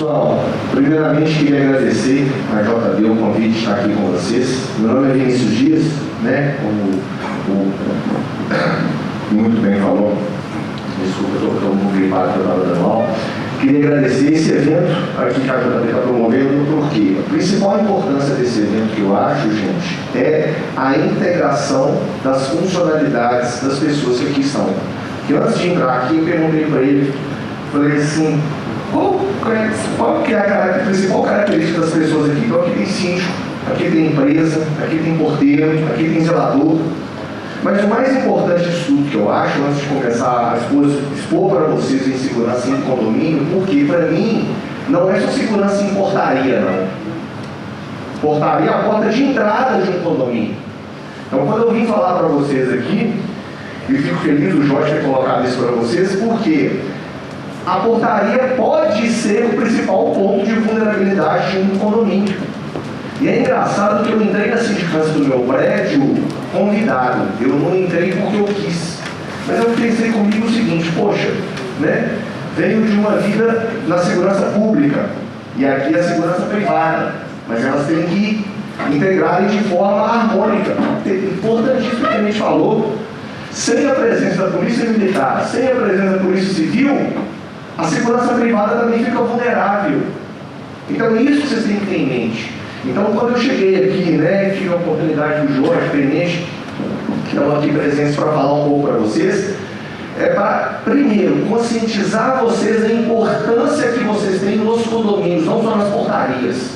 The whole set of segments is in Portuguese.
Pessoal, primeiramente queria agradecer a JB o convite de estar aqui com vocês. Meu nome é Vinícius Dias, né? Como muito bem falou, desculpa, eu estou muito gripado que eu estava dando mal. Queria agradecer esse evento aqui que a JB está promovendo, porque a principal importância desse evento que eu acho, gente, é a integração das funcionalidades das pessoas que aqui estão. Que antes de entrar aqui, eu perguntei para ele, falei assim, qual que é a principal característica das pessoas aqui? Então, aqui tem síndico, aqui tem empresa, aqui tem porteiro, aqui tem zelador. Mas o mais importante disso tudo que eu acho, antes de começar a expor para vocês em segurança em condomínio, porque para mim não é só segurança em portaria, não. Portaria é a porta de entrada de um condomínio. Então, quando eu vim falar para vocês aqui, e fico feliz do Jorge ter colocado isso para vocês, porque a portaria pode ser o principal ponto de vulnerabilidade de um condomínio. E é engraçado que eu entrei na sindicância do meu prédio convidado. Eu não entrei porque eu quis. Mas eu pensei comigo o seguinte, poxa, né? Venho de uma vida na segurança pública e aqui é a segurança privada. Mas elas têm que integrarem de forma harmônica. Importantíssimo que a gente falou. Sem a presença da polícia militar, sem a presença da polícia civil, a segurança privada também fica vulnerável. Então, isso vocês têm que ter em mente. Então, quando eu cheguei aqui, né, tive a oportunidade do Jorge, Tenente, que estão aqui presentes para falar um pouco para vocês, é para, primeiro, conscientizar vocês da importância que vocês têm nos condomínios, não só nas portarias.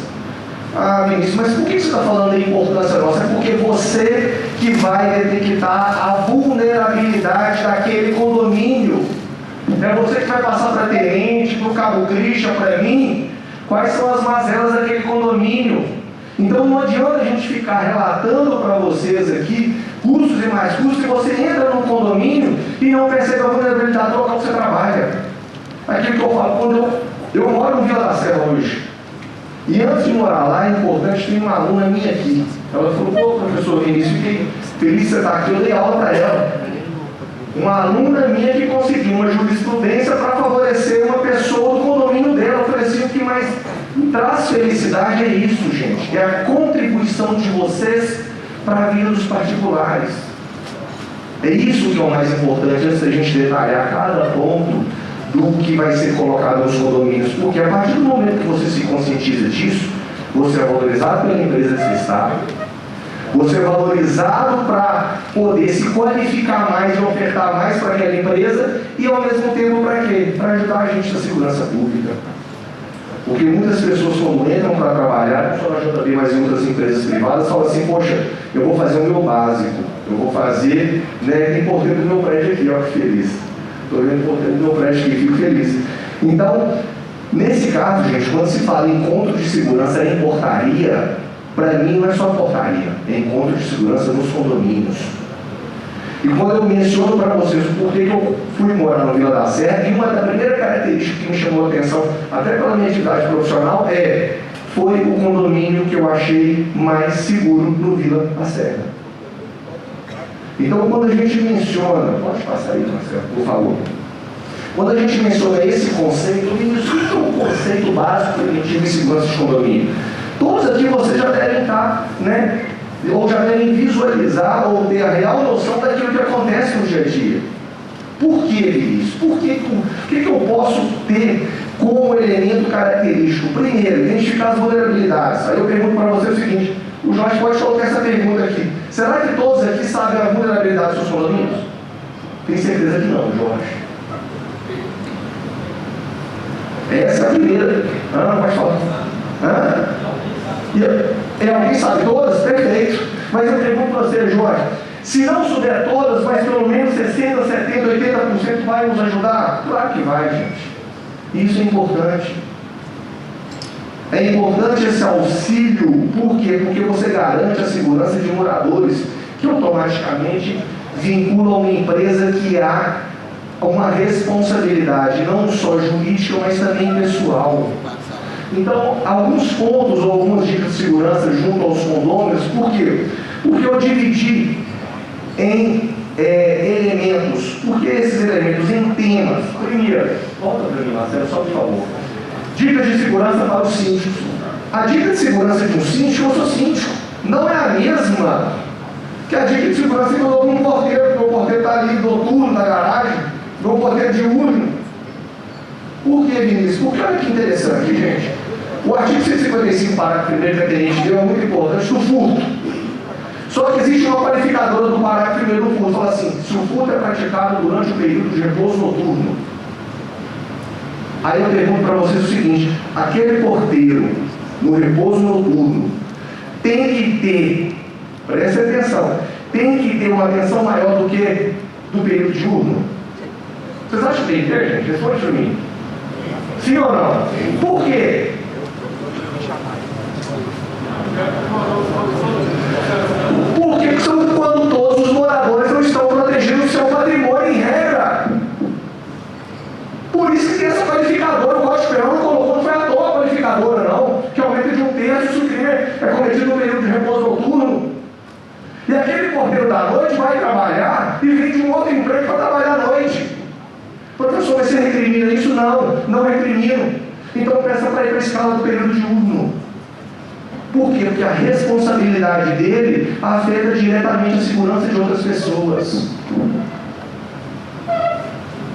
Ah, Vinícius, mas por que você está falando da importância nossa? É porque você que vai detectar a vulnerabilidade daquele condomínio. É você que vai passar para tenente, para o cabo Christian, para mim, quais são as mazelas daquele condomínio. Então não adianta a gente ficar relatando para vocês aqui custos e mais custos, que você entra no condomínio e não percebe a vulnerabilidade do local que você trabalha. Aquilo que eu falo, quando eu moro no Vila da Serra hoje, e antes de morar lá, é importante, tem uma aluna minha aqui. Ela falou, pô, professor Vinícius, fiquei feliz que você está aqui, eu dei aula para ela. Uma aluna minha que conseguiu uma jurisprudência para favorecer uma pessoa do condomínio dela. Eu falei assim, o que mais traz felicidade é isso, gente. É a contribuição de vocês para a vida dos particulares. É isso que é o mais importante, antes da gente detalhar cada ponto do que vai ser colocado nos condomínios. Porque a partir do momento que você se conscientiza disso, você é valorizado pela empresa que você está, você é valorizado para poder se qualificar mais e ofertar mais para aquela empresa e, ao mesmo tempo, para quê? Para ajudar a gente na segurança pública. Porque muitas pessoas, quando entram para trabalhar, não só na JB, mas em outras empresas privadas, falam assim, poxa, eu vou fazer o meu básico, eu vou fazer, né, tem porteiro do meu prédio aqui, ó, que feliz. Estou vendo o porteiro do meu prédio aqui, fico feliz. Então, nesse caso, gente, quando se fala em encontro de segurança em portaria, para mim não é só portaria, é encontro de segurança nos condomínios. E quando eu menciono para vocês o porquê que eu fui morar no Vila da Serra, e uma das primeiras características que me chamou a atenção, até pela minha atividade profissional, foi o condomínio que eu achei mais seguro no Vila da Serra. Então, quando a gente menciona, pode passar aí, Marcelo, por favor. Quando a gente menciona esse conceito, o que é o conceito básico preventivo de segurança de condomínio? Todos aqui vocês já devem estar, né, ou já devem visualizar ou ter a real noção daquilo que acontece no dia a dia. Por que isso? Por que eu posso ter como elemento característico? Primeiro, identificar as vulnerabilidades. Aí eu pergunto para você o seguinte, o Jorge pode colocar essa pergunta aqui. Será que todos aqui sabem a vulnerabilidade dos seus condomínios? Tenho certeza que não, Jorge. Essa é a primeira. Pode falar. Alguém sabe todas? Perfeito. Mas eu pergunto para você, Jorge, se não souber todas, mas pelo menos 60%, 70%, 80% vai nos ajudar? Claro que vai, gente. Isso é importante. É importante esse auxílio, por quê? Porque você garante a segurança de moradores, que automaticamente vinculam uma empresa que há uma responsabilidade, não só jurídica, mas também pessoal. Então, alguns pontos ou algumas dicas de segurança junto aos condôminos, por quê? Porque eu dividi em elementos. Por que esses elementos? Em temas. Primeiro, volta para mim, Marcelo, só por favor. Dicas de segurança para os síndicos. A dica de segurança de um síndico, eu sou síndico, não é a mesma que a dica de segurança que eu dou para um porteiro, porque o porteiro está ali noturno na garagem, meu porteiro diurno. Por que, Vinícius? Porque olha que interessante, gente. O artigo 155, parágrafo 1º, que a tenente deu, é muito importante, do furto. Só que existe uma qualificadora do parágrafo 1º do furto, fala assim: se o furto é praticado durante o período de repouso noturno. Aí eu pergunto para vocês o seguinte: aquele porteiro no repouso noturno tem que ter, presta atenção, tem que ter uma atenção maior do que do período diurno? Vocês acham que tem que ter, gente? Responde para mim. Sim ou não? Por quê? Porque são quando todos os moradores não estão protegendo o seu patrimônio em regra. Por isso que tem essa qualificadora. O Código Penal não colocou, não foi à toa a qualificadora, não, que aumenta de 1/3 se o crime é cometido no período de repouso noturno. E aquele porteiro da noite vai trabalhar e vem de um outro emprego para trabalhar à noite. Professor, mas você recrimina isso? Não, não recrimino. Então peça para ir para a escala do período diurno. Por quê? Porque a responsabilidade dele afeta diretamente a segurança de outras pessoas.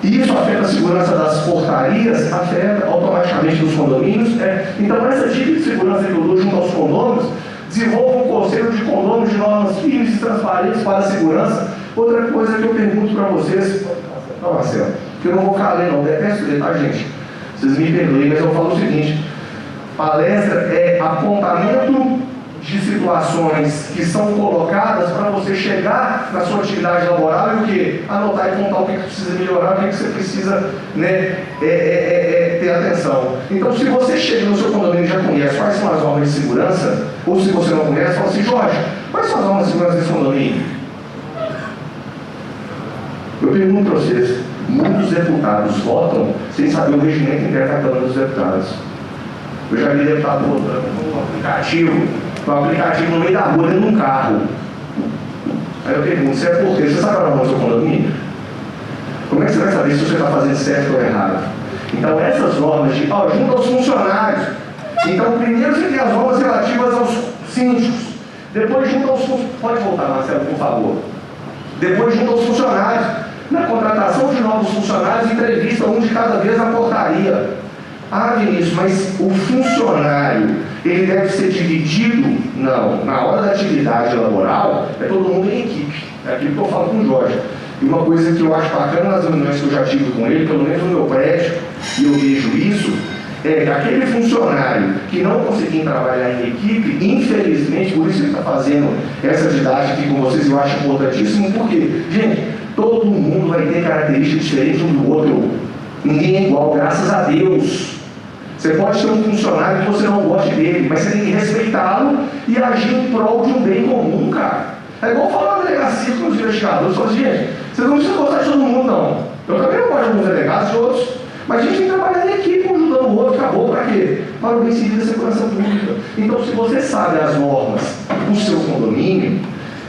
E isso afeta a segurança das portarias, afeta automaticamente dos condomínios. Então essa dica de segurança que eu dou junto aos condôminos, desenvolva um conselho de condôminos de normas firmes e transparentes para a segurança. Outra coisa que eu pergunto para vocês, não, Marcelo, que eu não vou calar não, detesto ler, tá, gente? Vocês me perdoem, mas eu falo o seguinte: palestra é apontamento de situações que são colocadas para você chegar na sua atividade laboral e o quê? Anotar e contar o que precisa melhorar, o que você precisa, né, ter atenção. Então, se você chega no seu condomínio e já conhece quais são as normas de segurança, ou se você não conhece, fala assim: Jorge, quais são as normas de segurança desse condomínio? Eu pergunto para vocês: muitos deputados votam sem saber o regimento interno da Câmara dos Deputados. Eu já vi deputado votando no aplicativo no meio da rua, dentro de um carro. Aí eu pergunto: você é porteiro, você sabe a norma do seu condomínio? Como é que você vai saber se você está fazendo certo ou errado? Então essas normas junto aos funcionários. Então primeiro você tem as normas relativas aos síndicos, depois junto aos funcionários. Pode voltar, Marcelo, por favor. Depois junto aos funcionários. Na contratação de novos funcionários, entrevista um de cada vez na portaria. Ah, Vinícius, mas o funcionário, ele deve ser dividido? Não. Na hora da atividade laboral, é todo mundo em equipe. É aquilo que eu falo com o Jorge. E uma coisa que eu acho bacana nas reuniões que eu já tive com ele, pelo menos no meu prédio, e eu vejo isso, é que aquele funcionário que não conseguir trabalhar em equipe, infelizmente, por isso ele está fazendo essa didática aqui com vocês, eu acho importantíssimo, porque, gente, todo mundo vai ter características diferentes um do outro. Ninguém é igual, graças a Deus. Você pode ter um funcionário que você não goste dele, mas você tem que respeitá-lo e agir em prol de um bem comum, cara. É igual falar na delegacia com os investigadores. Fala assim: gente, vocês não precisam gostar de todo mundo, não. Eu também não gosto de alguns delegados, de outros. Mas a gente tem que trabalhar em equipe, um ajudando o outro. Acabou para quê? Para o bem civil da segurança pública. Então, se você sabe as normas do seu condomínio,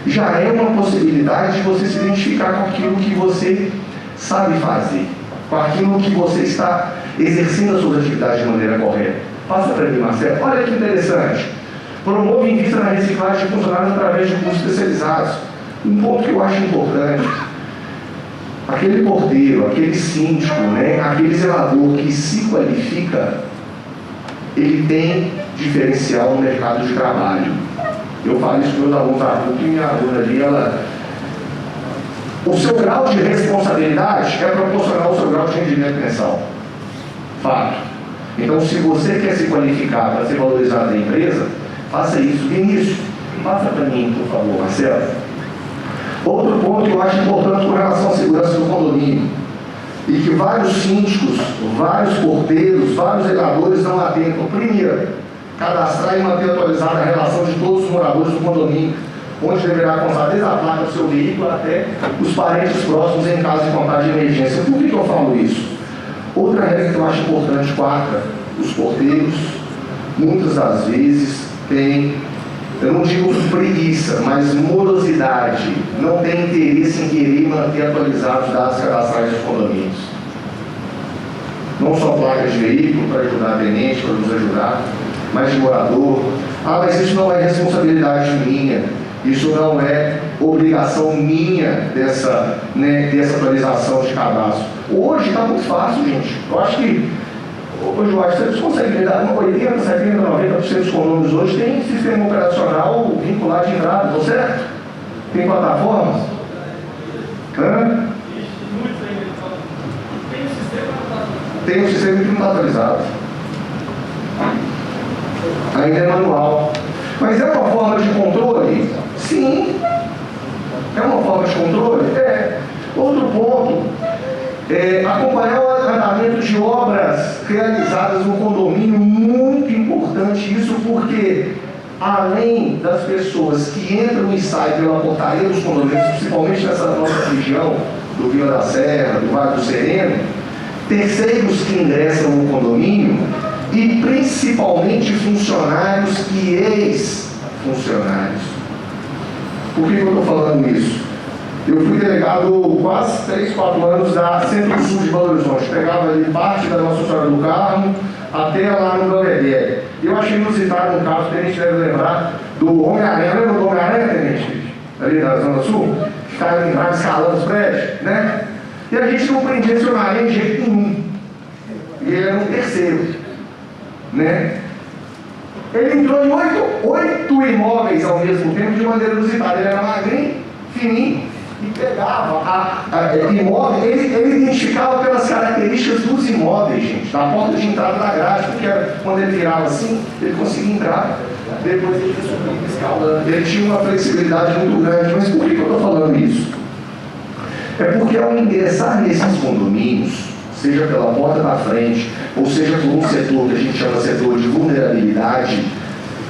já é uma possibilidade de você se identificar com aquilo que você sabe fazer, com aquilo que você está exercendo as suas atividades de maneira correta. Passa para mim, Marcelo. Olha que interessante. Promove e invista na reciclagem de funcionários através de cursos especializados. Um ponto que eu acho importante: aquele porteiro, aquele síndico, né, aquele zelador que se qualifica, ele tem diferencial no mercado de trabalho. Eu falo isso com meus alunos da PUC, e minha aluna ali, o seu grau de responsabilidade é proporcional ao seu grau de rendimento mensal. Fato. Então, se você quer se qualificar para ser valorizado na empresa, faça isso. Vinícius, passa para mim, por favor, Marcelo. Outro ponto que eu acho importante com relação à segurança do condomínio, e que vários síndicos, vários porteiros, vários zeladores não atentam. Primeiro, cadastrar e manter atualizada a relação de todos os moradores do condomínio, onde deverá constar desde a placa do seu veículo até os parentes próximos em caso de contato de emergência. Por que eu falo isso? Outra regra que eu acho importante, quarta: os porteiros, muitas das vezes, têm, eu não digo preguiça, mas morosidade, não tem interesse em querer manter atualizados os dados cadastrais dos condomínios. não só placas de veículo para ajudar a tenente, para nos ajudar, mas de morador. Ah, mas isso não é responsabilidade minha, isso não é obrigação minha dessa atualização de cadastro. Hoje está muito fácil, gente. Eu acho que, hoje vocês conseguem lidar com 80, 70, 90% dos condomínios hoje tem sistema operacional vinculado de entrada, não é certo? Tem plataformas? Tem um sistema que não está atualizado. Ainda é manual. Mas é uma forma de controle? Sim. É uma forma de controle? É. Outro ponto, acompanhar o andamento de obras realizadas no condomínio, muito importante isso, porque além das pessoas que entram e saem pela portaria dos condomínios, principalmente nessa nossa região, do Vila da Serra, do Vale do Sereno, terceiros que ingressam no condomínio e principalmente funcionários e ex-funcionários. Por que eu estou falando isso? Eu fui delegado quase 3, 4 anos da Centro-Sul de Belo Horizonte. Pegava ali parte da Nossa Senhora do Carmo até lá no Belvedere. Eu achei inusitado um caso, o tenente deve lembrar, do Homem-Aranha. Lembra do Homem-Aranha, tenente? Ali da Zona Sul? Que estava escalando os prédios, né? E a gente não prendia esse Homem-Aranha de jeito nenhum. E ele era um terceiro, né? Ele entrou em 8 imóveis ao mesmo tempo de maneira inusitada. Ele era magrinho, fininho, e pegava imóvel, ele identificava pelas características dos imóveis, gente, da porta de entrada da grade, porque quando ele virava assim, ele conseguia entrar, depois ele subia escalando. Ele tinha uma flexibilidade muito grande. Mas por que eu estou falando isso? É porque ao ingressar nesses condomínios, seja pela porta da frente, ou seja por um setor que a gente chama setor de vulnerabilidade,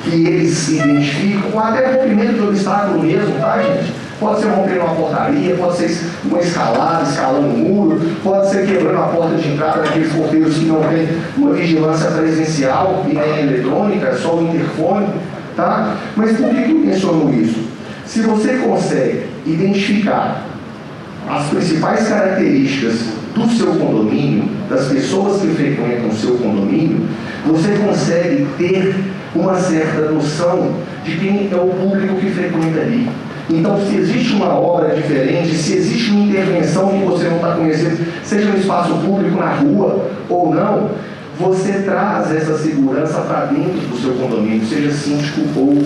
que eles se identificam, até rompimento de obstáculo mesmo, tá, gente? Pode ser rompendo uma portaria, pode ser uma escalada, escalando um muro, pode ser quebrando a porta de entrada daqueles porteiros que não têm uma vigilância presencial e nem eletrônica, é só o interfone, tá? Mas por que eu menciono isso? Se você consegue identificar as principais características do seu condomínio, das pessoas que frequentam o seu condomínio, você consegue ter uma certa noção de quem é o público que frequenta ali. Então, se existe uma obra diferente, se existe uma intervenção que você não está conhecendo, seja no espaço público, na rua ou não, você traz essa segurança para dentro do seu condomínio, seja síndico ou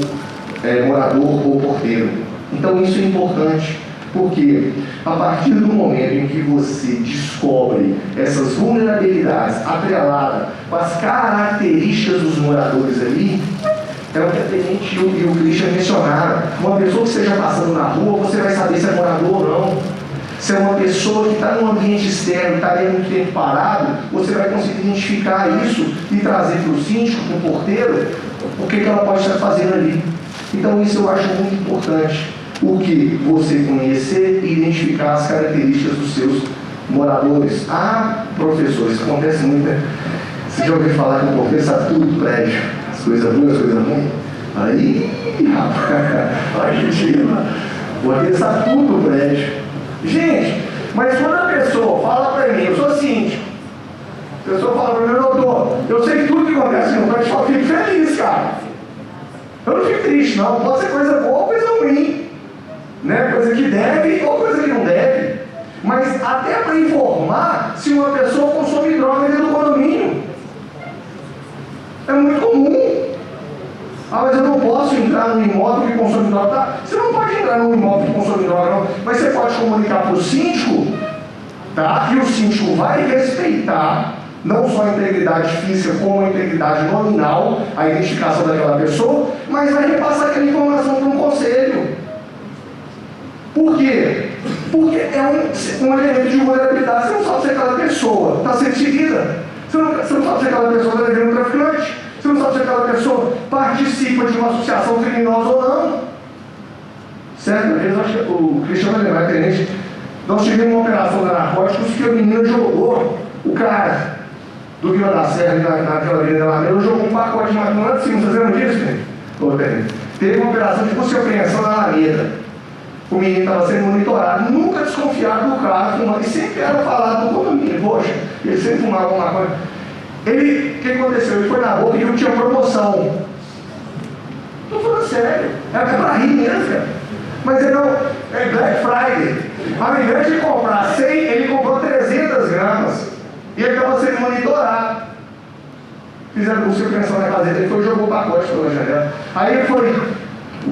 morador ou porteiro. Então, isso é importante, porque a partir do momento em que você descobre essas vulnerabilidades atreladas com as características dos moradores ali, é o que a tenente e o Christian mencionaram. Uma pessoa que esteja passando na rua, você vai saber se é morador ou não. Se é uma pessoa que está num ambiente externo, está ali há muito tempo parado, você vai conseguir identificar isso e trazer para o síndico, para o porteiro, o que ela pode estar fazendo ali. Então isso eu acho muito importante. O que você conhecer e identificar as características dos seus moradores. Ah, professor, isso acontece muito, né? Você já ouviu falar que o porteiro sabe tudo do prédio? As coisas boas, as coisas ruins? Aí, rapaz, a gente, o porteiro sabe tudo do prédio. Gente, mas quando a pessoa fala para mim, eu sou síndico, a pessoa fala para mim, doutor, eu sei tudo que acontece no prédio, eu fico feliz, cara. Eu não fico triste, não. Pode ser coisa boa ou coisa ruim. Né? Coisa que deve ou coisa que não deve. Mas até para informar se uma pessoa consome droga dentro do condomínio. É muito comum. Ah, mas eu não posso entrar num imóvel que consome droga. Tá? Você não pode entrar num imóvel que consome droga, não. Mas você pode comunicar para o síndico, tá? E o síndico vai respeitar não só a integridade física, como a integridade nominal, a identificação daquela pessoa, mas vai repassar aquela informação para um conselho. Por quê? Porque é um elemento de vulnerabilidade. Você não sabe se aquela pessoa está sendo seguida. Você não sabe se aquela pessoa está devendo um traficante. Você não sabe se aquela pessoa participa de uma associação criminosa ou não. Certo? Às vezes, acho que o Cristiano vai lembrar, tenente, nós tivemos uma operação de narcóticos que a menina jogou o cara do Vila da Serra, naquela avenida lá, ele jogou um pacote de maconha lá de cima. Vocês lembram disso, né? Teve uma operação de busca e apreensão na Alameda. O menino estava sendo monitorado, nunca desconfiado do cara fumando, e sempre era falado do condomínio, poxa, ele sempre fumava uma coisa. O que aconteceu? Ele foi na boca e viu que tinha promoção. Estou falando sério, é para rir mesmo, cara. Mas ele não, é Black Friday. Ao invés de comprar 100, ele comprou 300 gramas. E ele estava sendo monitorado. Fizeram com suspensão na casa dele, ele foi e jogou o pacote pela janela. Aí ele foi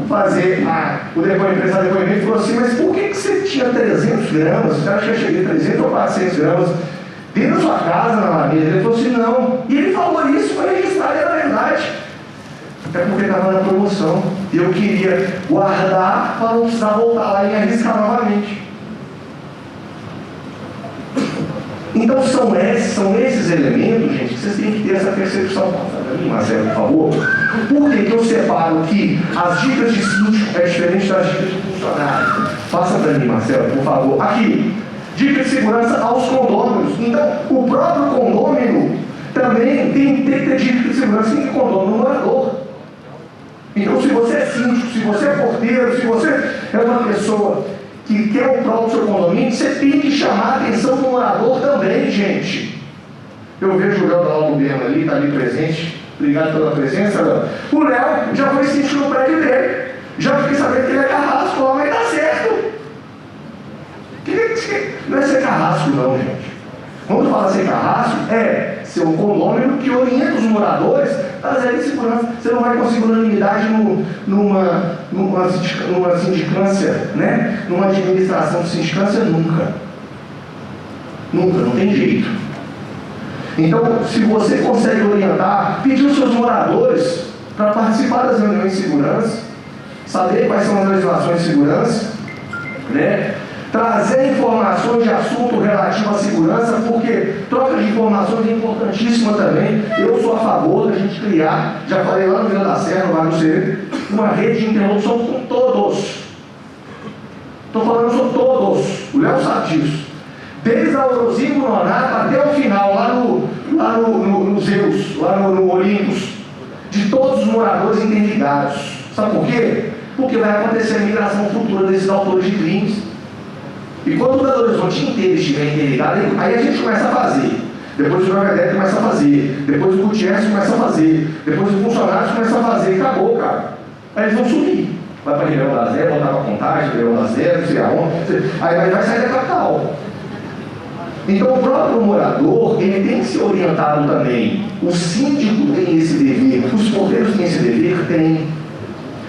fazer o depoimento e falou assim, mas por que você tinha 300 gramas? Você acha que eu cheguei 300 ou 400 gramas dentro da sua casa, na lareira? Ele falou assim, não. E ele falou isso, foi registrado, era verdade. Até porque estava na promoção. E eu queria guardar para não precisar voltar lá e arriscar novamente. Então são esses elementos, gente, que vocês têm que ter essa percepção. Passa para mim, Marcelo, por favor. Por que eu separo que as dicas de síndico é diferente das dicas de funcionário? Passa para mim, Marcelo, por favor. Aqui, dica de segurança aos condôminos. Então, o próprio condômino também tem que ter dica de segurança em condômino morador. Então, se você é síndico, se você é porteiro, se você é uma pessoa que quer o próprio seu condomínio, você tem que chamar a atenção do morador também, gente. Eu vejo o Léo da Albuquerque ali, está ali presente. Obrigado pela presença, Léo. O Léo já foi síndico no prédio dele. Já fiquei sabendo que ele é carrasco lá, mas dá certo. Não é ser carrasco, não, gente. Quando fala ser carrasco, é ser um condomínio que orienta os moradores a trazer segurança. Você não vai conseguir unanimidade numa sindicância, né? Numa administração de sindicância, nunca. Nunca, não tem jeito. Então, se você consegue orientar, pedir os seus moradores para participar das reuniões de segurança, saber quais são as legislações de segurança, né? Trazer informações de assunto relativo à segurança, porque troca de informações é importantíssima também. Eu sou a favor da gente criar, já falei lá no Vila da Serra, lá no CE, uma rede de interlocução com todos. Estou falando sobre todos, o Léo sabe disso. Desde a Orozinho Nonato até o final, lá no Zeus, lá no Olympus, de todos os moradores interligados. Sabe por quê? Porque vai acontecer a migração futura desses autores de crimes. E quando o Belo Horizonte inteiro estiver interligado, aí a gente começa a fazer. Depois o Jogadete começa a fazer. Depois o Gutierrez começa a fazer. Depois os funcionários começam a fazer. Acabou, cara. Aí eles vão subir. Vai para Ribeirão da Zero, voltar para Contagem, Ribeirão da Zero, não sei aonde. Aí vai sair da capital. Então o próprio morador, ele tem que ser orientado também. O síndico tem esse dever. Os porteiros têm esse dever? Tem.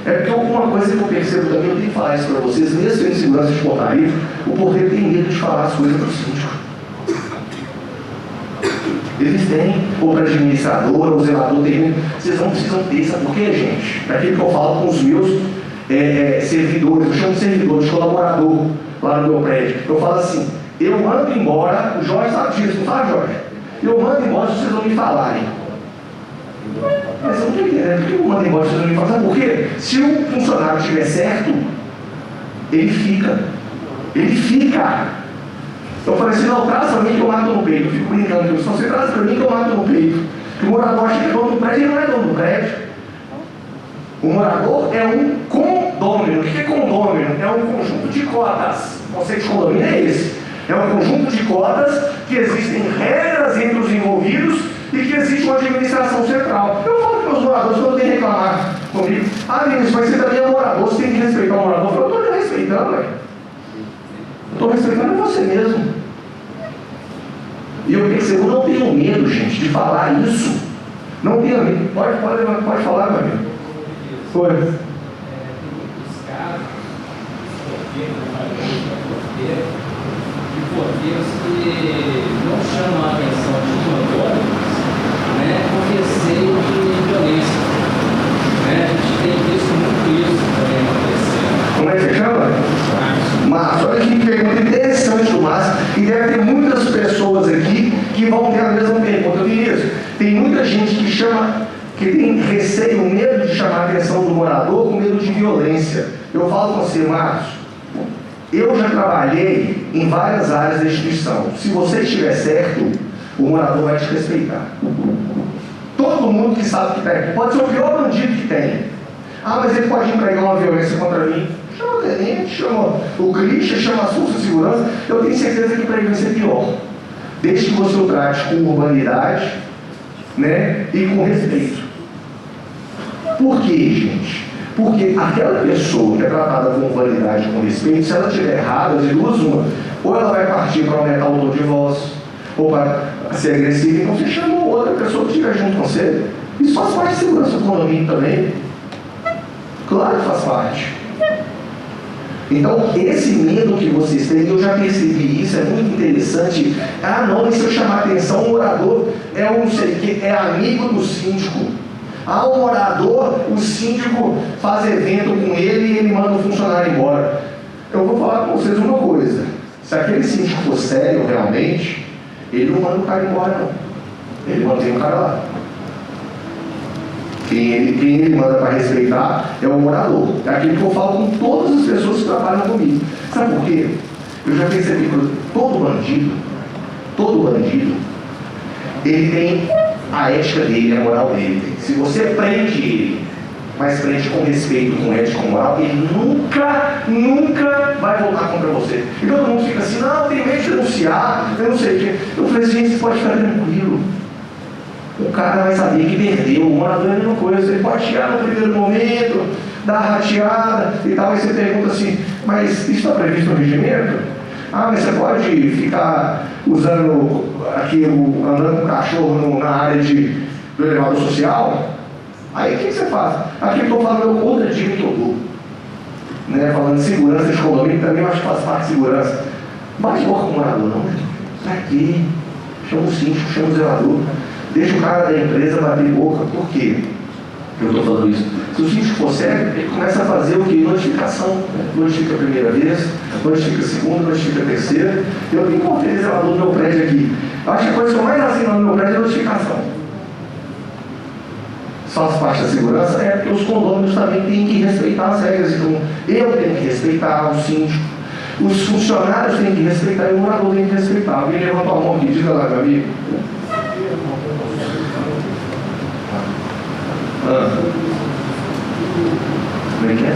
É porque alguma coisa que eu percebo também, eu tenho que falar isso para vocês, mesmo em segurança de portaria, o porteiro tem medo de falar as coisas para o síndico. Eles têm, ou para a administradora, ou o zelador tem medo. Vocês não precisam ter, sabe por quê, gente? É aquilo que eu falo com os meus servidores, eu chamo de servidor, de colaborador, lá no meu prédio. Eu falo assim, eu mando embora, o Jorge sabe disso, não sabe, Jorge? Eu mando embora se vocês não me falarem. Mas eu não estou entendendo, por que eu mando embora se vocês não me falarem? Sabe por quê? Se o funcionário estiver certo, ele fica. Ele fica. Eu falei assim, não, traz para mim que eu mato no peito. Eu fico brincando com isso. Você traz para mim que eu mato no peito. Porque o morador acha que é dono do prédio, ele não é dono do prédio. O morador é um condômino. O que é condômino? É um conjunto de cotas. O conceito de condomínio é esse. É um conjunto de cotas que existem regras entre os envolvidos e que existe uma administração central. Eu falo para os moradores quando tem que reclamar comigo. Ah, Vinícius, mas você também é morador, você tem que respeitar o morador. Eu estou respeitando, velho. Estou respeitando você mesmo. E eu percebo, não tenho medo, gente, de falar isso. Não tenho medo. Pode falar, meu amigo. Foi. Tem muitos casos, de porteiros que não chamam a atenção de condôminos, né, por receio de violência. Né? A gente tem visto muito isso também acontecendo. Como é que você chama? Márcio. Olha que pergunta interessante do Márcio. E deve ter muitas pessoas aqui que vão ter a mesma pergunta. Vinícius, tem muita gente que tem receio, medo de chamar a atenção do morador com medo de violência. Eu falo com você, Márcio, eu já trabalhei em várias áreas da instituição. Se você estiver certo, o morador vai te respeitar. Todo mundo que sabe que está aqui, pode ser o pior bandido que tem. Ah, mas ele pode empregar uma violência contra mim. Chama a tenente, chama o Christian, chama as forças de segurança, eu tenho certeza que para ele vai ser pior. Desde que você o trate com urbanidade, né, e com respeito. Por quê, gente? Porque aquela pessoa que é tratada com urbanidade e com respeito, se ela estiver errada, de duas uma, ou ela vai partir para aumentar o tom de voz, ou para ser agressiva, então você chama outra pessoa que estiver junto com você. Isso faz parte de segurança do condomínio também. Claro que faz parte. Então, esse medo que vocês têm, eu já percebi isso, é muito interessante. Ah, não, mas se eu chamar atenção, o morador é um não sei o que, é amigo do síndico. Ah, o morador, o síndico faz evento com ele e ele manda o funcionário embora. Eu vou falar com vocês uma coisa. Se aquele síndico for sério realmente, ele não manda o cara embora, não. Ele mantém o cara lá. Quem ele manda para respeitar é o morador. É aquele que eu falo com todas as pessoas que trabalham comigo. Sabe por quê? Eu já percebi que todo bandido, ele tem a ética dele, a moral dele. Se você prende ele, mas prende com respeito, com ética, com moral, ele nunca vai voltar contra você. E todo mundo fica assim, não, tem medo de denunciar, eu não sei o quê. Eu falei assim, você pode ficar tranquilo. O cara vai saber que perdeu, o morador é a mesma coisa. Ele pode chegar no primeiro momento, dar a rateada e tal, e você pergunta assim, mas isso está previsto no regimento? Ah, mas você pode ficar usando aqui, andando com o cachorro na área do elevador social? Aí o que você faz? Aqui eu estou falando outra dica que eu dou. Né? Falando de segurança de condomínio, também eu acho que faz parte de segurança. Bate boca com o morador, não. Pra quê? Chama o síndico, chama o zelador. Deixa o cara da empresa bater boca. Por quê? Eu estou falando isso. Se o síndico for sério, ele começa a fazer o que? Notificação. Notifica a primeira vez, notifica a segunda, notifica a terceira. Eu nem contei zelador do meu prédio aqui. Eu acho que a coisa que eu mais assino no meu prédio é notificação. Faz parte da segurança, é porque os condôminos também têm que respeitar as regras. Então, eu tenho que respeitar o síndico, os funcionários têm que respeitar e o morador tem que respeitar. Alguém levantou a mão aqui, diga lá, meu amigo. Como é que é?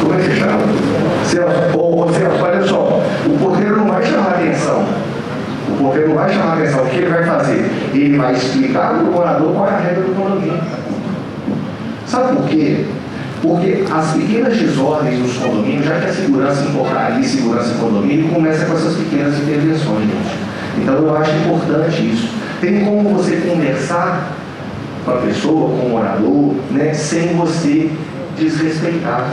Como é que chama? Celso, olha só, o porteiro não vai chamar atenção. O porteiro não vai chamar atenção. O que ele vai fazer? Ele vai explicar para o morador qual é a regra do condomínio. Sabe por quê? Porque as pequenas desordens dos condomínios, já que a segurança em portaria e segurança em condomínio, começa com essas pequenas intervenções, gente. Então eu acho importante isso. Tem como você conversar com a pessoa, com o morador, né, sem você desrespeitar.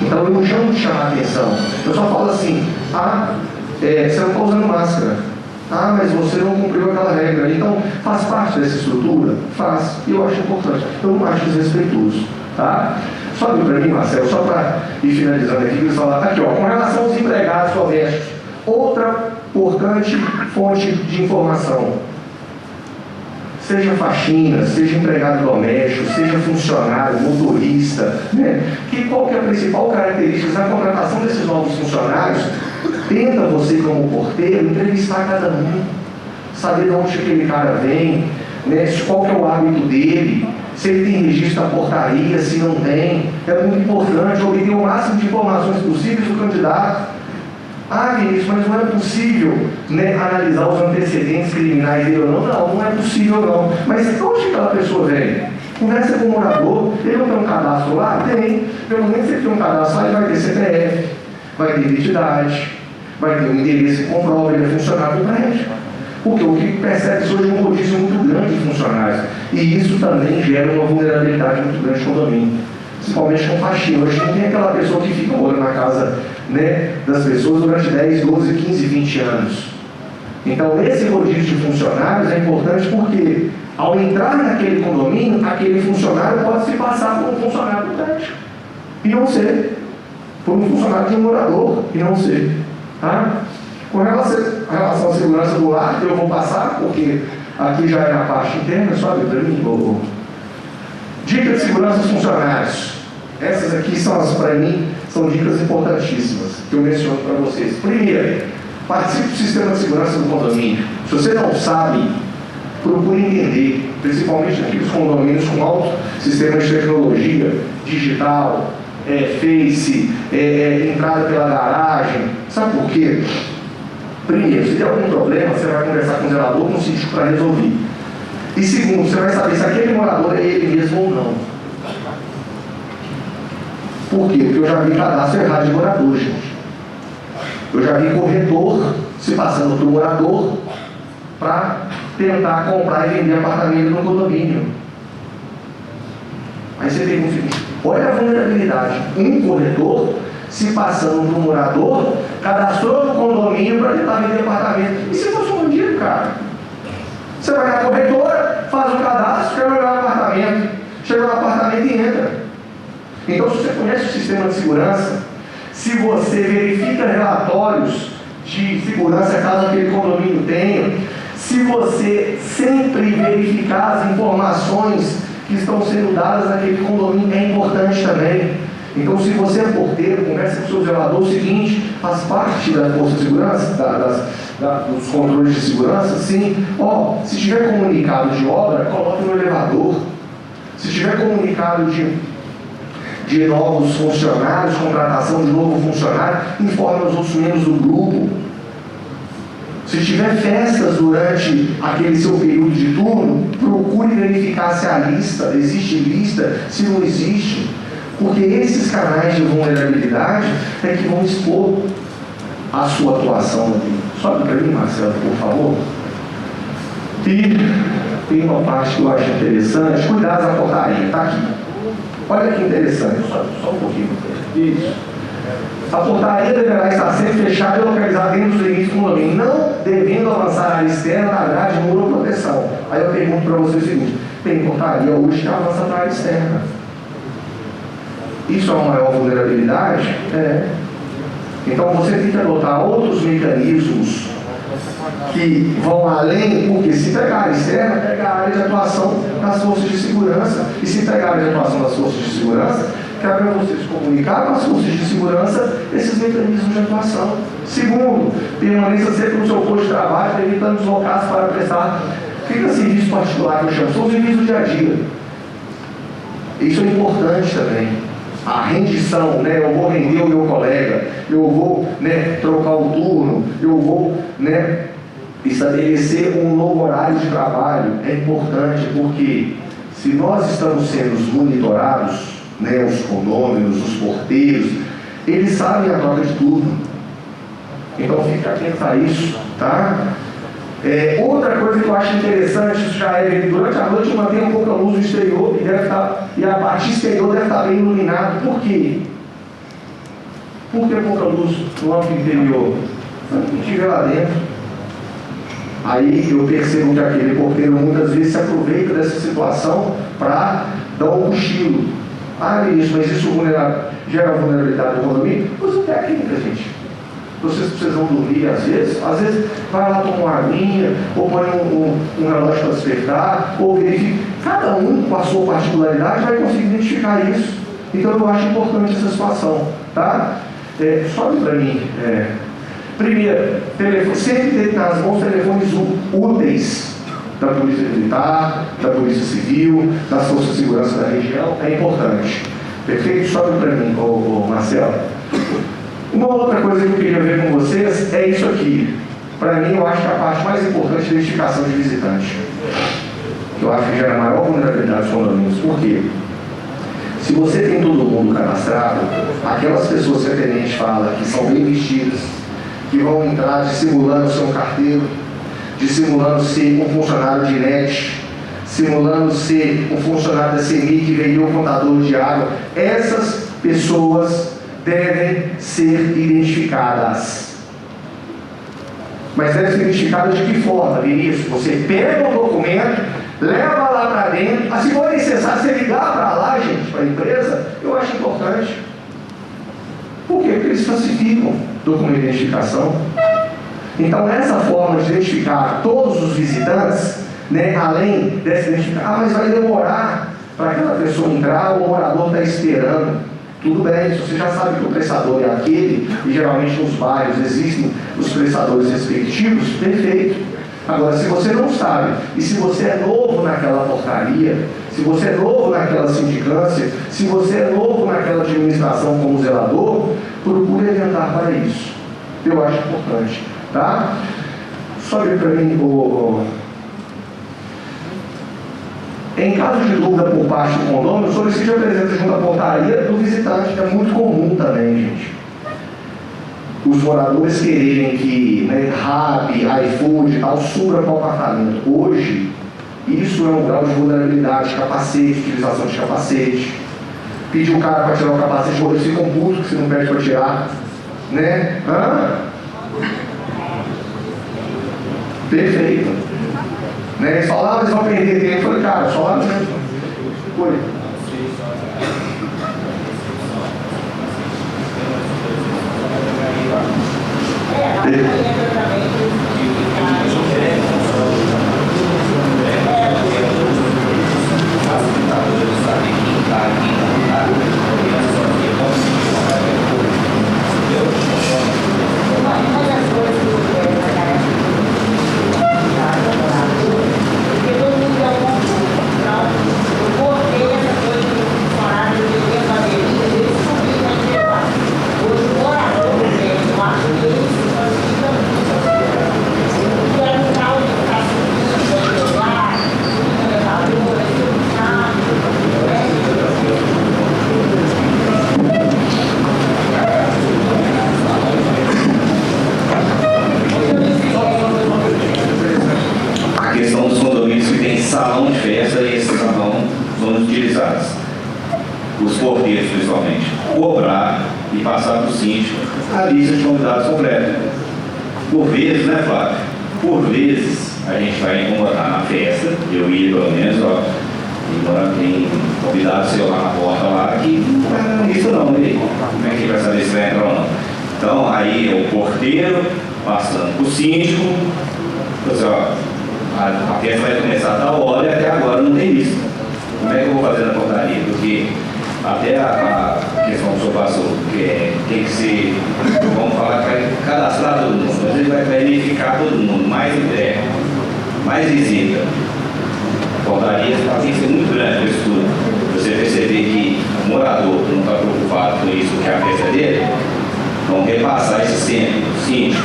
Então eu não chamo de chamar a atenção. Eu só falo assim, você não está usando máscara. Ah, mas você não cumpriu aquela regra. Então, faz parte dessa estrutura? Faz. E eu acho importante. Eu não acho desrespeitoso. Tá? Sobe para mim, Marcelo, só para ir finalizando aqui, aqui, ó, com relação aos empregados domésticos, outra importante fonte de informação. Seja faxina, seja empregado doméstico, seja funcionário, motorista, né? Qual que é a principal característica da contratação desses novos funcionários? Tenta você, como porteiro, entrevistar cada um, saber de onde aquele cara vem, né? Qual que é o hábito dele, se ele tem registro da portaria, se não tem. É muito importante obter o máximo de informações possíveis do candidato. Ah, Vinícius, mas não é possível, né, analisar os antecedentes criminais dele ou não? Não é possível não. Mas onde aquela pessoa vem? Conversa com o morador, ele não tem um cadastro lá? Tem. Pelo menos se ele tem um cadastro lá, ele vai ter CPF, vai ter identidade, vai ter um endereço que comprova, ele é funcionário do prédio. Porque o que percebe hoje é um rodízio muito grande de funcionários. E isso também gera uma vulnerabilidade muito grande no condomínio. Principalmente com faxina. Hoje não tem aquela pessoa que fica morando na casa, né, das pessoas durante 10, 12, 15, 20 anos. Então esse rodízio de funcionários é importante porque ao entrar naquele condomínio, aquele funcionário pode se passar por um funcionário do prédio. E não ser. Por um funcionário de um morador. E não ser. Tá? Com relação à segurança do lar, eu vou passar, porque aqui já é a parte interna, sobe para mim. Dicas de segurança dos funcionários. Essas aqui são, para mim, são dicas importantíssimas que eu menciono para vocês. Primeiro, Participe do sistema de segurança do condomínio. Se você não sabe, procure entender, principalmente naqueles condomínios com alto sistema de tecnologia, digital, Face, entrada pela garagem. Sabe por quê? Primeiro, se der algum problema, você vai conversar com o zelador, com o síndico para resolver. E segundo, você vai saber se aquele morador é ele mesmo ou não. Por quê? Porque eu já vi cadastro errado de morador, gente. Eu já vi corretor se passando por morador para tentar comprar e vender apartamento no condomínio. Aí você pergunta o seguinte: olha a vulnerabilidade. Um corretor se passando por morador, cadastrou no condomínio para tentar vender apartamento. E se fosse um bandido, cara? Você vai na corretora, faz um cadastro, quer olhar o apartamento, chega no apartamento e entra. Então, se você conhece o sistema de segurança, se você verifica relatórios de segurança caso aquele condomínio tenha, se você sempre verificar as informações que estão sendo dadas naquele condomínio, é importante também. Então, se você é porteiro, conversa com o seu zelador, o seguinte, faz parte da força de segurança, dos controles de segurança, sim. Se tiver comunicado de obra, coloque no elevador. Se tiver comunicado de novos funcionários, contratação de novo funcionário, informe os outros membros do grupo. Se tiver festas durante aquele seu período de turno, procure verificar se a lista, existe lista, se não existe. Porque esses canais de vulnerabilidade é que vão expor a sua atuação aqui. Sobe para mim, Marcelo, por favor. E tem uma parte que eu acho interessante, cuidado da portaria, está aqui. Olha que interessante, só um pouquinho. Isso. A portaria deverá estar sempre fechada e localizada dentro dos limites do condomínio, não devendo avançar a área externa na grade, muro ou proteção. Aí eu pergunto para você o seguinte: tem portaria hoje que avança para a área externa. Isso é uma maior vulnerabilidade? Então você tem que adotar outros mecanismos que vão além, porque se pegar a área externa, pega a área de atuação das forças de segurança. E se pegar a área de atuação das forças de segurança, cabe a vocês comunicar com as forças de segurança esses mecanismos de atuação. Segundo, permaneça sempre no seu posto de trabalho, evitando deslocar-se para prestar. Fica serviço particular, que eu chamo, são os serviços do dia a dia. Isso é importante também. A rendição, eu vou render o meu colega, eu vou trocar o turno, eu vou estabelecer um novo horário de trabalho. É importante porque se nós estamos sendo monitorados, os condôminos, os porteiros, eles sabem a troca de turno. Então fica atento a isso, tá? Outra coisa que eu acho interessante, isso já durante a noite mantém um pouco a luz no exterior e a parte exterior deve estar bem iluminada. Por quê? Por que pouca luz no âmbito interior? Quem estiver lá dentro. Aí eu percebo que aquele porteiro muitas vezes se aproveita dessa situação para dar um cochilo. Ministro, mas isso gera vulnerabilidade do condomínio? Usa técnica, gente. Vocês precisam dormir às vezes vai lá tomar uma aguinha, ou põe um relógio para despertar, ou verifica. Cada um com a sua particularidade vai conseguir identificar isso. Então eu acho importante essa situação, tá? Sobe para mim. Primeiro, sempre ter nas mãos telefones úteis da Polícia Militar, da Polícia Civil, das Forças de Segurança da região, é importante. Perfeito? Sobe para mim, Marcelo. Uma outra coisa que eu queria ver com vocês é isso aqui. Para mim, eu acho que a parte mais importante é a identificação de visitante. Eu acho que gera maior vulnerabilidade dos condomínios. Por quê? Se você tem todo mundo cadastrado, aquelas pessoas que a tenente fala que são bem vestidas, que vão entrar dissimulando ser um carteiro, dissimulando ser um funcionário de net, simulando ser um funcionário da CEMIG que vendeu um contador de água, essas pessoas devem ser identificadas. Mas devem ser identificadas de que forma, Vinícius? Você pega o documento, leva lá para dentro, se for necessário você ligar para lá, gente, para a empresa, eu acho importante. Por quê? Porque eles falsificam documento de identificação. Então, essa forma de identificar todos os visitantes, além dessa identificação, mas vai demorar para aquela pessoa entrar, o morador está esperando. Tudo bem, se você já sabe que o prestador é aquele, e geralmente nos bairros existem os prestadores respectivos, perfeito. Agora, se você não sabe, e se você é novo naquela portaria, se você é novo naquela sindicância, se você é novo naquela administração como zelador, procure adiantar para isso. Eu acho importante, tá? Sobe para mim, em caso de dúvida por parte do condomínio, solicite a presença junto à portaria do visitante, que é muito comum também, gente. Os moradores quererem que RAP, iFood e tal, subra para o apartamento. Hoje, isso é um grau de vulnerabilidade, capacete, utilização de capacete. Pedir o cara para tirar o capacete, eles ficam putos que você não pede para tirar. Né? Perfeito. Né? Eles falavam, eles vão perder tempo. Eu falei, cara, só lá mesmo. Foi. os porteiros principalmente, cobrar e passar para o síndico a lista de convidados completa. Por vezes, né, Flávio? Por vezes a gente vai incomodar na festa, eu ia pelo menos, ó, tem convidado seu lá na porta lá que não vai na lista não, ele, como é que vai saber se vai entrar ou não? Então aí é o porteiro passando para o síndico, assim, ó, a festa vai começar a tal hora e até agora não tem lista. Como é que eu vou fazer na portaria? Porque até a questão do seu passou, que tem que ser, vamos falar que vai cadastrar todo mundo, mas ele vai verificar todo mundo, mais entrega, mais visita. A portaria tem que ser muito grande isso tudo. Você perceber que o morador não está preocupado com isso, que é a festa dele, vão repassar esse tempo. Sim,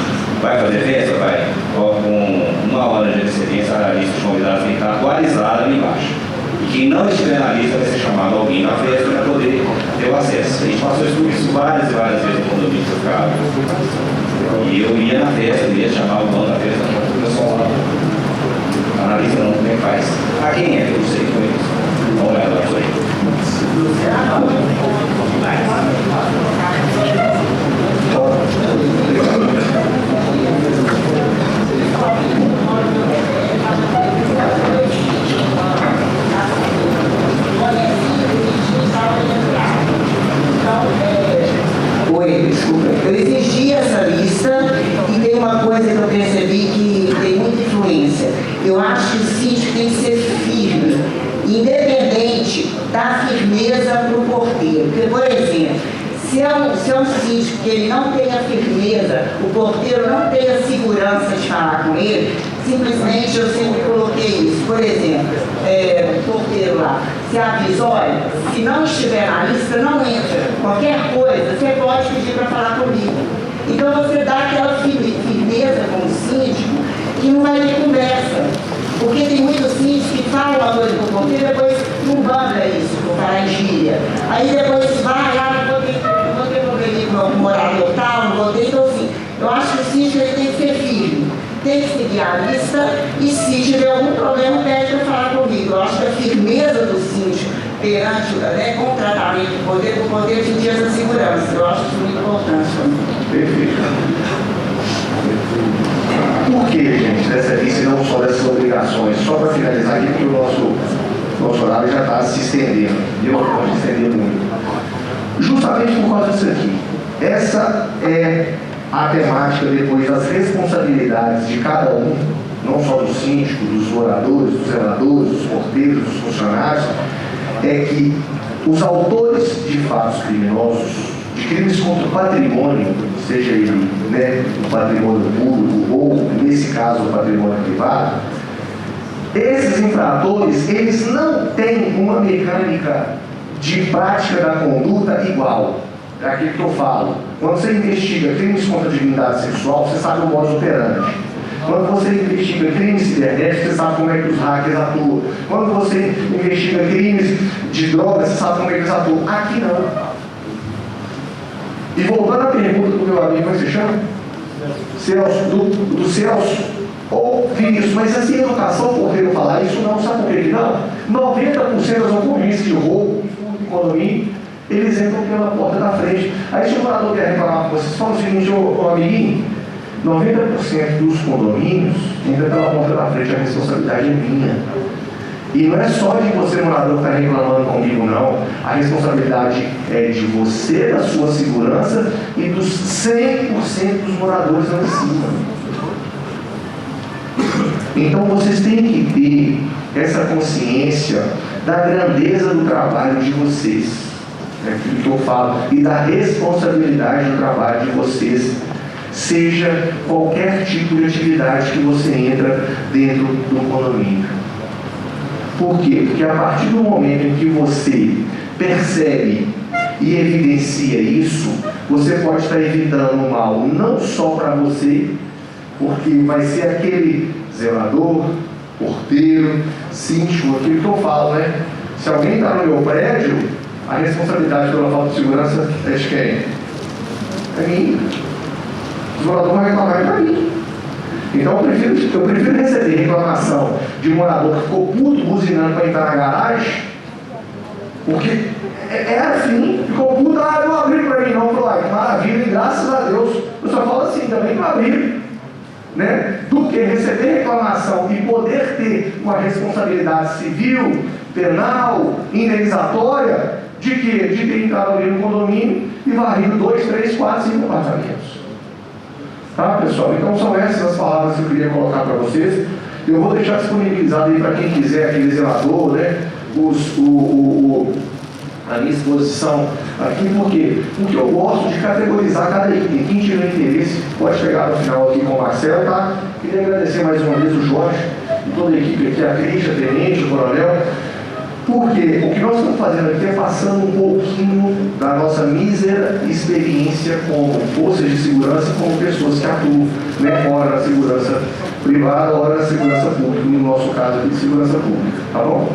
vai fazer festa? Vai. Com uma hora de antecedência, a lista de convidados tem que estar atualizada ali embaixo. E quem não estiver na lista vai ser chamado alguém na festa para poder ter o acesso. A gente passou isso várias e várias vezes no condomínio do carro. E eu ia na festa, eu ia chamar o dono da festa, o pessoal lá. Na lista não, como é que faz? Ah, quem é? Eu não sei, foi isso. Vamos olhar lá isso aí. Oi, desculpa. Eu exigi essa lista e tem uma coisa que eu percebi que tem muita influência. Eu acho que o síndico tem que ser firme, independente da firmeza para o porteiro. Porque, por exemplo, se é um síndico que ele não tem a firmeza, o porteiro não tem a segurança de falar com ele, simplesmente eu sempre coloquei isso. Por exemplo, o porteiro lá, se avisa, olha, se não estiver na lista, não entra. Qualquer coisa, você pode pedir para falar comigo. Então você dá aquela firmeza com o síndico que não vai ter conversa. Porque tem muitos síndicos que falam uma coisa com o porteiro e depois não banca isso, por falar em gíria. Aí depois vai, não vou ter problema com o morador tal, não vou ter. Então assim, eu acho que o síndico ele tem que ser firme, tem que seguir a lista e se tiver algum problema pede para falar comigo. Eu acho que a firmeza do síndico perante, com o tratamento do poder, o poder sentir essa segurança. Eu acho isso muito importante. Perfeito. Por que, gente, dessa lista e não só dessas obrigações? Só para finalizar aqui, porque o nosso horário já está se estendendo. E eu não posso estender muito. Justamente por causa disso aqui. Essa é a temática depois das responsabilidades de cada um, não só do síndico, dos moradores, dos zeladores, dos porteiros, dos funcionários, é que Os autores de fatos criminosos, de crimes contra o patrimônio, seja ele, né, o patrimônio público ou, nesse caso, o patrimônio privado, esses infratores, eles não têm uma mecânica de prática da conduta igual. É aquilo que eu falo. Quando você investiga crimes contra a dignidade sexual, você sabe o modus operandi. Quando você investiga crimes cibernéticos, você sabe como é que os hackers atuam. Quando você investiga crimes de drogas, você sabe como é que eles atuam. Aqui não. E voltando à pergunta do meu amigo, como é que se chama? Celso, do Celso, ou Vinícius, mas essa educação, por ter falar isso, não, sabe por que não? 90% das ocorrências de roubo, de condomínio, eles entram pela porta da frente. Aí se o morador quer reclamar com vocês, fala o seguinte, ô amiguinho, 90% dos condomínios entra pela porta da frente, a responsabilidade é minha. E não é só de você, morador, que está reclamando comigo, não. A responsabilidade é de você, da sua segurança e dos 100% dos moradores lá em cima. Então vocês têm que ter essa consciência da grandeza do trabalho de vocês, é aquilo que eu falo, e da responsabilidade do trabalho de vocês, seja qualquer tipo de atividade que você entra dentro do condomínio. Por quê? Porque a partir do momento em que você percebe e evidencia isso, você pode estar evitando o mal não só para você, porque vai ser aquele zelador, porteiro, síndico, aquilo que eu falo, né? Se alguém está no meu prédio, a responsabilidade pela falta de segurança é de quem? É minha. O morador vai reclamar para mim. Então eu prefiro receber reclamação de um morador que ficou puto buzinando para entrar na garagem, porque é assim, ficou puto, não abriu para mim não, falou, que maravilha, e graças a Deus, eu só falo assim, também não abriu, né? Do que receber reclamação e poder ter uma responsabilidade civil, penal, indenizatória, de quê? De ter entrado ali no condomínio e varrido 2, 3, 4, 5 apartamentos. Tá, pessoal? Então são essas as palavras que eu queria colocar para vocês. Eu vou deixar disponibilizado aí para quem quiser, aquele zelador, né? A minha exposição aqui, por quê? Porque eu gosto de categorizar cada item. Quem tiver interesse pode chegar no final aqui com o Marcelo, tá? Queria agradecer mais uma vez o Jorge e toda a equipe aqui, a Cris, a Tenente, o Coronel. Porque o que nós estamos fazendo aqui é passando um pouquinho da nossa mísera experiência como forças de segurança, como pessoas que atuam, né, ora na segurança privada, ora na segurança pública, no nosso caso aqui de segurança pública, tá bom?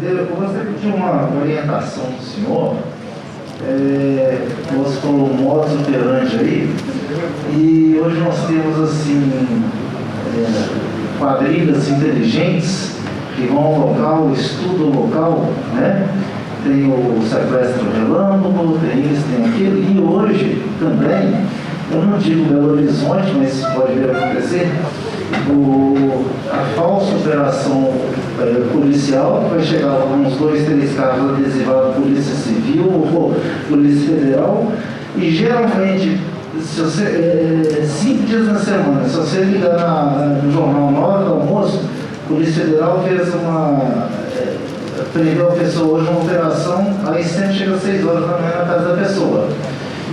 Eu gostaria de pedir uma orientação do senhor. Você falou modus operandi aí, e hoje nós temos assim quadrilhas inteligentes que vão ao local, estudam o local, né? Tem o sequestro relâmpago, tem isso, tem aquilo, e hoje também, eu não digo Belo Horizonte, mas pode vir a acontecer, a falsa operação policial, que vai chegar uns 2, 3 carros adesivados, Polícia Civil ou Polícia Federal, e geralmente, se você, 5 dias na semana, se você ligar no jornal 9 do almoço, Polícia Federal prendeu a pessoa hoje uma operação, aí sempre chega às 6 horas da manhã na casa da pessoa.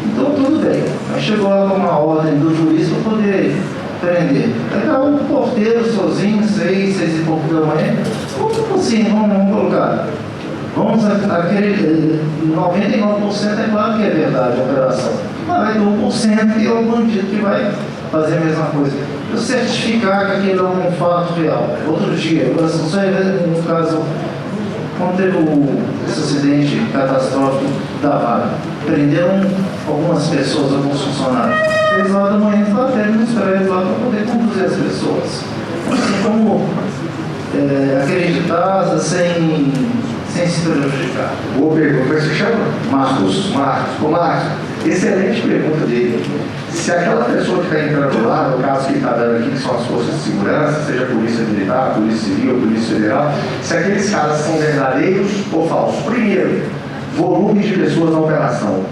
Então tudo bem, aí chegou lá com uma ordem do juiz para poder prender. Aí tá um porteiro sozinho, 6 e pouco da manhã. Como assim? Vamos colocar. Aquele 99% é claro que é verdade a operação. Mas vai ter 1% e é o bandido que vai fazer a mesma coisa. Eu certificar que aquilo é um fato real. Outro dia, só no caso, quando teve esse acidente catastrófico da Vale, prenderam algumas pessoas, alguns funcionários. 6 horas da manhã, bateram nos prédios lá para poder conduzir as pessoas. Assim como acreditar sem se prejudicar. Boa pergunta. Como é que se chama? Marcos. Ô Marcos, excelente pergunta dele. Se aquela pessoa que está entrando lá, no caso que ele está dando aqui, que são as forças de segurança, seja a Polícia Militar, a Polícia Civil, a Polícia Federal, se aqueles casos são verdadeiros ou falsos. Primeiro, volume de pessoas na operação.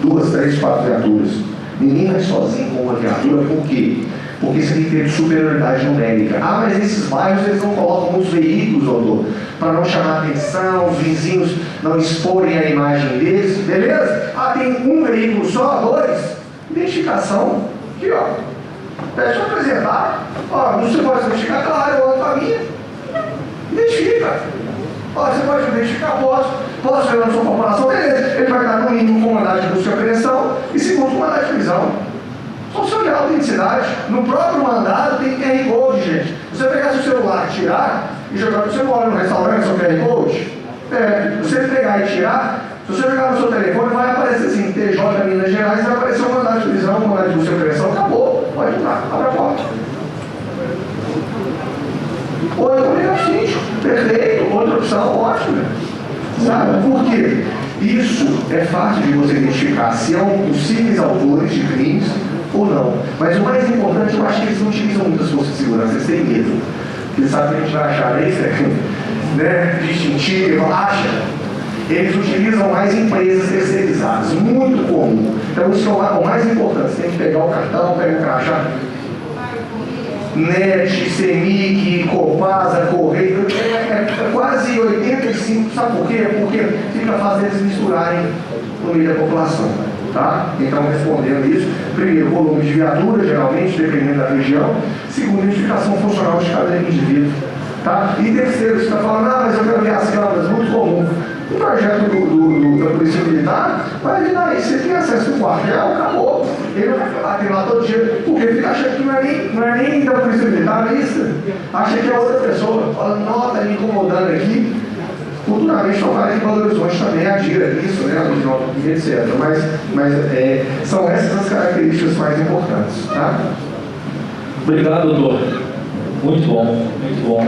2, 3, 4 viaturas. Ninguém vai sozinho com uma viatura, por quê? Porque você tem que ter superioridade numérica. Ah, mas nesses bairros eles não colocam muitos veículos, doutor, para não chamar atenção, os vizinhos não exporem a imagem deles, beleza? Ah, tem um veículo só, dois? Identificação, aqui ó, pede para apresentar. Ó, você pode identificar, claro, eu ando com a minha. Identifica. Ó, você pode identificar, posso ver na sua corporação, beleza. Ele vai dar no mínimo com mandado de busca e apreensão e segundo com mandado de prisão. Só se olhar a autenticidade. No próprio mandado tem QR Code, gente. Você pegar seu celular, tirar e jogar, você mora no restaurante, seu QR Code? Você pegar e tirar, se você jogar no seu telefone, vai aparecer assim, TJ Minas Gerais, vai aparecer um mandado de prisão, um mandado de busca e apreensão, acabou. Pode entrar, abre a porta. Ou eu falei assim, perfeito, outra opção, ótimo. Sabe por quê? Isso é fácil de você identificar se são possíveis autores de crimes ou não. Mas o mais importante, eu acho que eles não utilizam muitas forças de segurança, eles têm medo. Eles sabem que a gente vai achar isso, né? Distintivo, acha. Eles utilizam mais empresas terceirizadas, muito comum. Então isso é o mais importante, você tem que pegar o cartão, pega o crachá. NET, CEMIC, Copasa, Correio, é quase 85, sabe por quê? Porque fica fácil eles misturarem no meio da população, tá? Então, respondendo isso, primeiro, volume de viatura, geralmente, dependendo da região, segundo, identificação funcional de cada indivíduo, tá? E terceiro, você está falando, mas eu quero ver as câmeras, muito comum. O projeto da Polícia Militar vai lhe dar isso, você tem acesso ao quartel, acabou. Ele não vai falar, tem lá todo dia, porque ele acha que não é nem da Polícia Militar, isso. Acha que é outra pessoa, fala, não, está me incomodando aqui. Futuramente tomarem em Belo Horizonte também adira isso, né, etc. Mas são essas as características mais importantes, tá? Obrigado, doutor. Muito bom, muito bom.